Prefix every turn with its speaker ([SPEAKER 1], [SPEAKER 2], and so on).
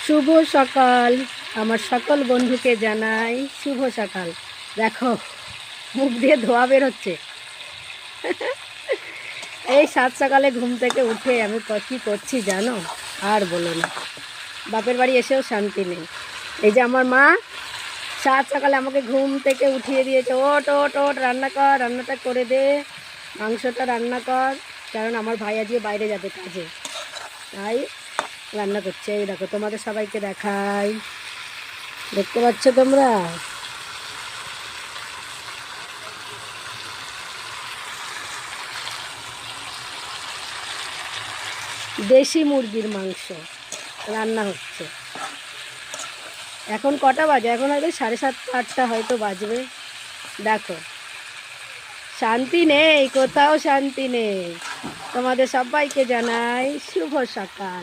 [SPEAKER 1] শুভ সকাল। আমার সকল বন্ধুকে জানাই শুভ সকাল। দেখো মুখ দিয়ে ধোয়া বেরোচ্ছে। এই সাত সকালে ঘুম থেকে উঠে আমি কী করছি জানো? আর বলো না, বাপের বাড়ি এসেও শান্তি নেই। এই যে আমার মা সাত সকালে আমাকে ঘুম থেকে উঠিয়ে দিয়েছে, ওট ওট ওট রান্না কর, রান্নাটা করে দে, মাংসটা রান্না কর, কারণ আমার ভাই আজকে বাইরে যাবে কাজে, তাই রান্না করছে। এই দেখো তোমাদের সবাইকে দেখাই, দেখতে পাচ্ছ তোমরা? দেশি মুরগির মাংস রান্না হচ্ছে। এখন কটা বাজে? এখন হয়তো 7:30-8টা হয়তো বাজবে। দেখো, শান্তি নেই, কোথাও শান্তি নেই। তোমাদের সবাইকে জানাই শুভ সকাল।